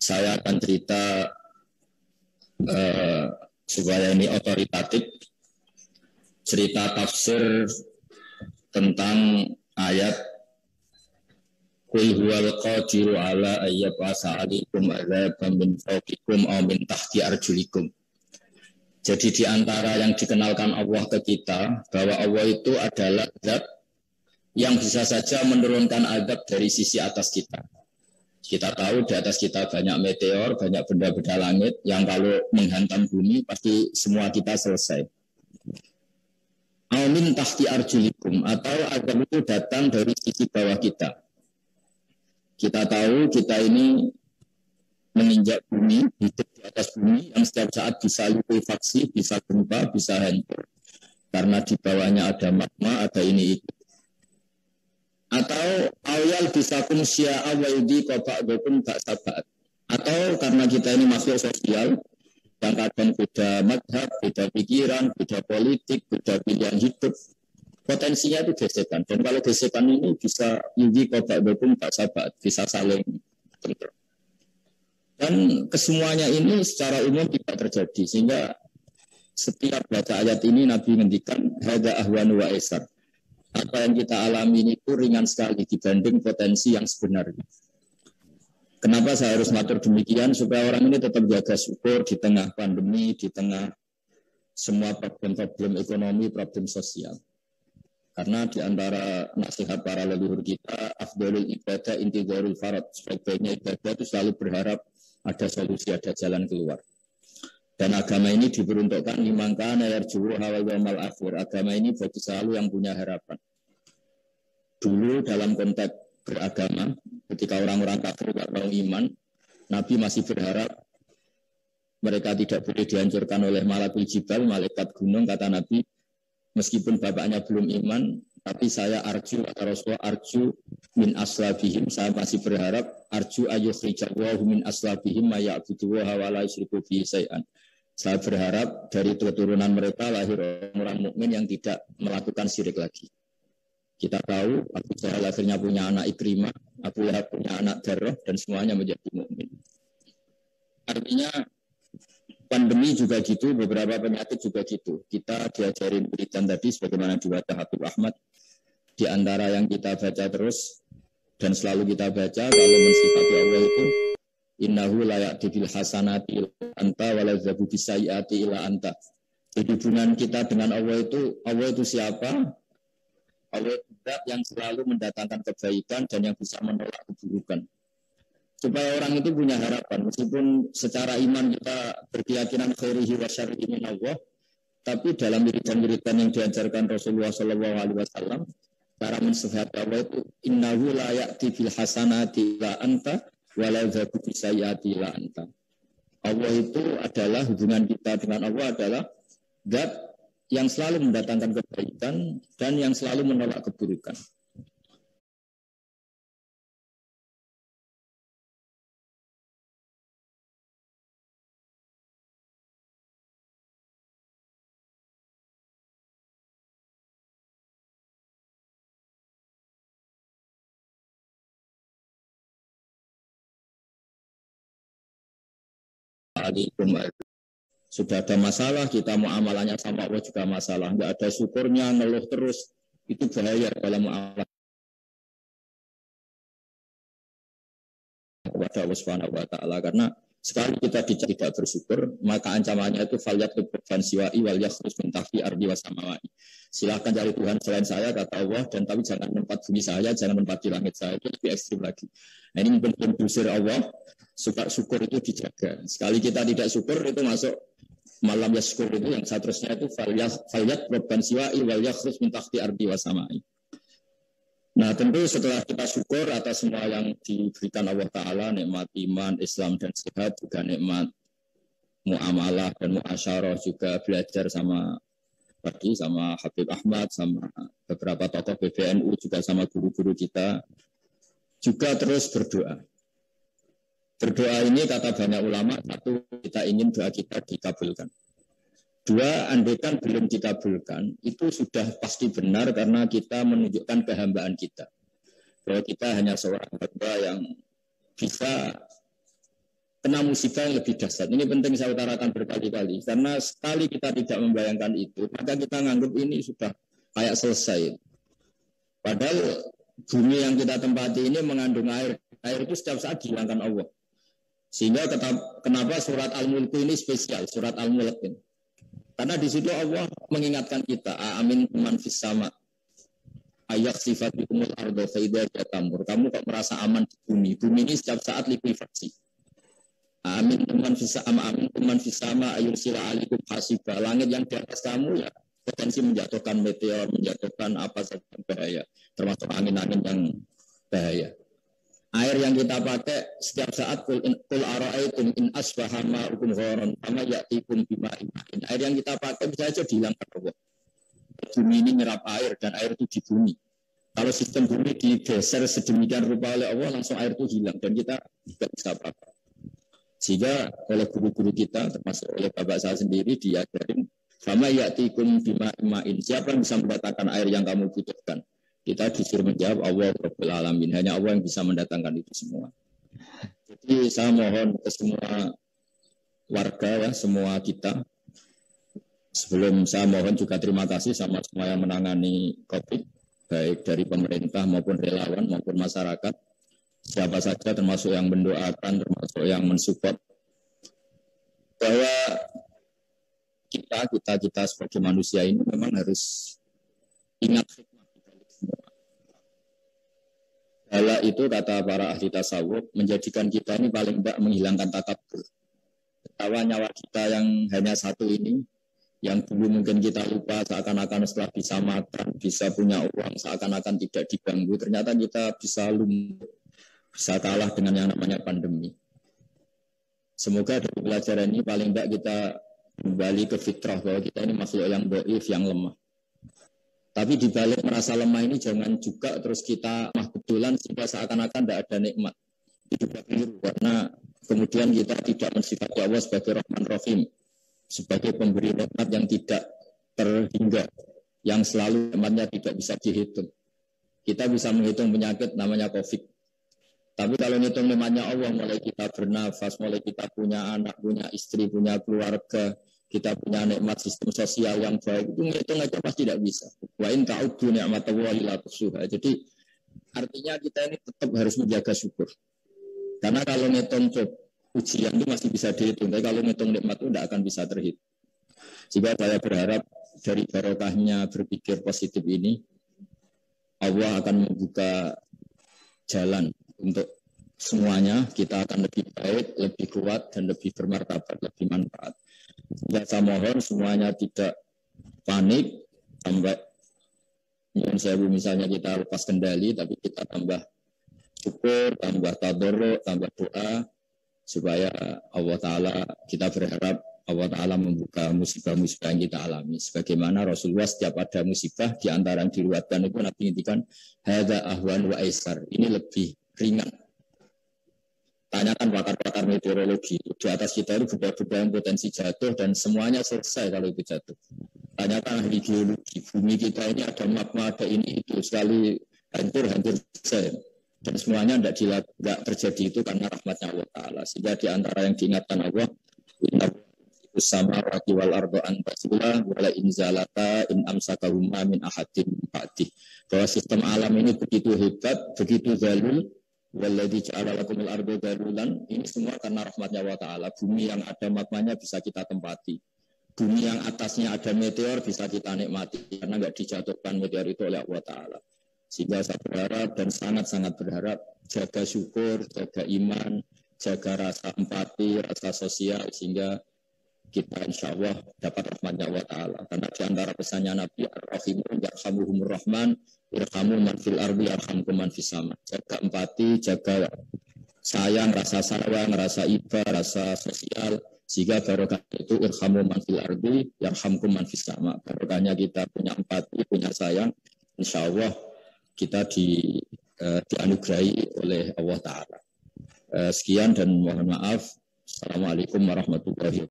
Saya akan cerita supaya ini otoritatif, cerita tafsir tentang ayat Qul huwal qadiru ala ayyab'asa 'alaikum 'adzaban min fawqikum aw min tahti arjulikum. Jadi di antara yang dikenalkan Allah ke kita bahwa Allah itu adalah zat yang bisa saja menurunkan azab dari sisi atas kita. Kita tahu di atas kita banyak meteor, banyak benda-benda langit yang kalau menghantam bumi pasti semua kita selesai. Aw min tahti arjulikum, atau azab itu datang dari sisi bawah kita. Kita tahu kita ini menginjak bumi, hidup di atas bumi yang setiap saat bisa likuifaksi, bisa gempa, bisa hancur. Karena di bawahnya ada magma, ada ini itu. Atau awal bisa kumsya awaldi koba'dokum ba'sabat. Atau karena kita ini makhluk sosial, yang kadang beda madhab, beda pikiran, beda politik, beda pilihan hidup, potensinya itu gesekan. Dan kalau gesekan ini bisa yudi koba'dokum ba'sabat, bisa saling bentrok. Dan kesemuanya ini secara umum tidak terjadi. Sehingga setiap baca ayat ini Nabi ngendikan hada ahwanu wa esar. Apa yang kita alami ini itu ringan sekali dibanding potensi yang sebenarnya. Kenapa saya harus ngatur demikian? Supaya orang ini tetap jaga syukur di tengah pandemi, di tengah semua problem-problem ekonomi, problem sosial. Karena di antara nasihat para leluhur kita, afdhalul ibadah intidharul farad. Sebaik-baiknya ibadah itu selalu berharap ada solusi, ada jalan keluar. Dan agama ini diperuntukkan imangkana yarjuhu hawal yaumil akhir. Agama ini bagi selalu yang punya harapan. Dulu dalam konteks beragama, ketika orang-orang kafir tidak mau iman, Nabi masih berharap mereka tidak boleh dihancurkan oleh malakul jibal, malaikat gunung. Kata Nabi, meskipun bapaknya belum iman, tapi saya arju atau Rasulullah arju min aslabihim, saya masih berharap arju ayyukhrijawahu min aslabihim maya'buduwa wa la yusyriku bihi syai'an. Saya berharap dari keturunan mereka lahir orang mukmin yang tidak melakukan syirik lagi. Kita tahu Abu Jahal akhirnya punya anak Ikrimah, Abu Lahab punya anak Darrah, dan semuanya menjadi mukmin. Artinya pandemi juga gitu, beberapa penyakit juga gitu. Kita diajarin wiridan tadi sebagaimana diwajah Habib Ahmad. Di antara yang kita baca terus dan selalu kita baca kalau mensifati Allah itu innahu la ya'ti bil hasanati ila anta wa la yazabu bisayyiati ila anta. Jadi hubungan kita dengan Allah itu siapa? Allah itu yang selalu mendatangkan kebaikan dan yang bisa menolak keburukan. Supaya orang itu punya harapan, meskipun secara iman kita berkeyakinan khairihi wa syarrihi min Allah, tapi dalam wiridan-wiridan yang diajarkan Rasulullah SAW, cara mensifati Allah itu innahu la ya'ti bil hasanati ila anta wa la yazabu bisayyiati ila anta. Allah itu adalah, hubungan kita dengan Allah adalah zat yang selalu mendatangkan kebaikan dan yang selalu menolak keburukan. Sudah ada masalah, kita muamalahnya sama Allah juga masalah. Enggak ada syukurnya, ngeluh terus, itu bahaya dalam muamalah kepada Allah Subhanahu wa taala. Karena sekali kita tidak bersyukur, maka ancamannya itu falyat tuban siwa'i wal yakhrus min tahti ardi wasamawai. Silakan cari Tuhan selain saya, kata Allah, dan tapi jangan tempat bumi saya, jangan tempat di langit saya. Itu lebih ekstrim lagi. Nah, ini mungkin dusir Allah, supaya syukur itu dijaga. Sekali kita tidak syukur, itu masuk malam yaskur, itu yang seterusnya itu falyat tuban siwa'i wal yakhrus min tahti ardi wasamawai. Nah, tentu setelah kita syukur atas semua yang diberikan Allah Ta'ala, nikmat iman, Islam, dan sehat, juga nikmat muamalah dan muasyarah, juga belajar sama Habib Ahmad, sama beberapa tokoh PBNU, juga sama guru-guru kita, juga terus berdoa. Berdoa ini kata banyak ulama, satu, kita ingin doa kita dikabulkan. Dua, andaikan belum dikabulkan, itu sudah pasti benar karena kita menunjukkan kehambaan kita. Bahwa kita hanya seorang hamba yang bisa kena musibah yang lebih dahsyat. Ini penting saya utarakan berkali-kali. Karena sekali kita tidak membayangkan itu, maka kita menganggap ini sudah kayak selesai. Padahal bumi yang kita tempati ini mengandung air. Air itu setiap saat dihilangkan Allah. Sehingga kenapa surat Al-Mulk ini spesial, surat Al-Mulk ini. Karena di situ Allah mengingatkan kita, amin man fis sama. Ayak sifat bikumul ardo faidah jatamur. Kamu kok merasa aman di bumi? Bumi ini setiap saat likuifaksi. Amin man fis sama, amin man fis sama ayur sila alikum hasibah. Langit yang di atas kamu ya potensi menjatuhkan meteor, menjatuhkan apa saja yang bahaya, termasuk angin-angin yang bahaya. Air yang kita pakai setiap saat kul ara'aitum in asbaha ma'ukum gharan kama ya'tikum bima'in. Air yang kita pakai bisa saja dihilangkan Allah. Bumi ini nyerap air dan air itu di bumi. Kalau sistem bumi digeser sedemikian rupa oleh Allah, langsung air itu hilang dan kita tidak bisa apa-apa. Sehingga oleh guru-guru kita, termasuk oleh bapak saya sendiri, diajarin sama ya'tikum bima'in. Siapa yang bisa mendatangkan air yang kamu butuhkan? Kita disuruh menjawab Allah Rabbul Alamin. Hanya Allah yang bisa mendatangkan itu semua. Jadi saya mohon ke semua warga ya, semua kita. Sebelum saya mohon juga terima kasih sama semua yang menangani COVID, baik dari pemerintah maupun relawan maupun masyarakat. Siapa saja termasuk yang mendoakan, termasuk yang mensupport. Bahwa kita sebagai manusia ini memang harus ingat Hala itu kata para ahli tasawuf menjadikan kita ini paling tidak menghilangkan takabur. Betapa nyawa kita yang hanya satu ini, yang dulu mungkin kita lupa seakan-akan setelah bisa makan, bisa punya uang, seakan-akan tidak diganggu. Ternyata kita bisa lumpuh, bisa kalah dengan yang namanya pandemi. Semoga dari pelajaran ini paling tidak kita kembali ke fitrah bahwa kita ini makhluk yang dhaif, yang lemah. Tapi di balik merasa lemah ini jangan juga terus kita kebetulan sehingga seakan-akan tidak ada nikmat. Itu keliru karena kemudian kita tidak mensifati Allah sebagai Rahman Rahim, sebagai pemberi nikmat yang tidak terhingga, yang selalu nikmatnya tidak bisa dihitung. Kita bisa menghitung penyakit namanya COVID. Tapi kalau menghitung nikmatnya Allah, mulai kita bernafas, mulai kita punya anak, punya istri, punya keluarga, kita punya nikmat sistem sosial yang baik, itu ngitung aja pasti tidak bisa. Wa in ta'uddu ni'matallahi la tuhsuha. Jadi artinya kita ini tetap harus menjaga syukur. Karena kalau ngitung ujian itu masih bisa dihitung, tapi kalau ngitung nikmat itu tidak akan bisa terhitung. Jika saya berharap dari barokahnya berpikir positif ini, Allah akan membuka jalan untuk semuanya. Kita akan lebih baik, lebih kuat, dan lebih bermartabat, lebih manfaat. Ya, saya mohon semuanya tidak panik sampai misalnya kita lepas kendali, tapi kita tambah syukur, tambah tadarruk, tambah doa supaya Allah Ta'ala, kita berharap Allah Ta'ala membuka musibah-musibah yang kita alami. Sebagaimana Rasulullah setiap ada musibah di antara yang diriwayatkan itu Nabi ngintikan hadza ahwan wa aisar. Ini lebih ringan. Tanyakan pakar-pakar meteorologi, di atas kita itu benda-benda yang potensi jatuh dan semuanya selesai kalau itu jatuh. Tanyakan ahli geologi, bumi kita ini ada magma, ada ini itu, sekali hancur selesai. Dan semuanya tidak terjadi itu karena rahmatnya Allah Ta'ala. Sehingga di antara yang diingatkan Allah, inna sama rati wal ardo antasila wala inzalata in amsakahuma min ahadin ba'di. Bahwa sistem alam ini begitu hebat, begitu zalul, walladzi ja'ala lakumul ardo dalulan, ini semua karena rahmatnya Allah Ta'ala. Bumi yang ada magmanya bisa kita tempati. Bumi yang atasnya ada meteor bisa kita nikmati karena nggak dijatuhkan meteor itu oleh Allah Ta'ala. Sehingga saya berharap dan sangat-sangat berharap jaga syukur, jaga iman, jaga rasa empati, rasa sosial sehingga kita insya Allah dapat rahmatnya Allah Ta'ala. Karena di antara pesannya Nabi Ar-Rahimun yarhamuhumur Rahman irhamu man fil ardi yarhamkum man fis sama. Jaga empati, jaga sayang, rasa iba, rasa sosial. Sehingga barokah itu irhamu man fil ardi yarhamkum man fis sama. Barokahnya kita punya empati, punya sayang. Insya Allah kita dianugerahi oleh Allah Ta'ala. Sekian dan mohon maaf. Assalamualaikum warahmatullahi wabarakatuh.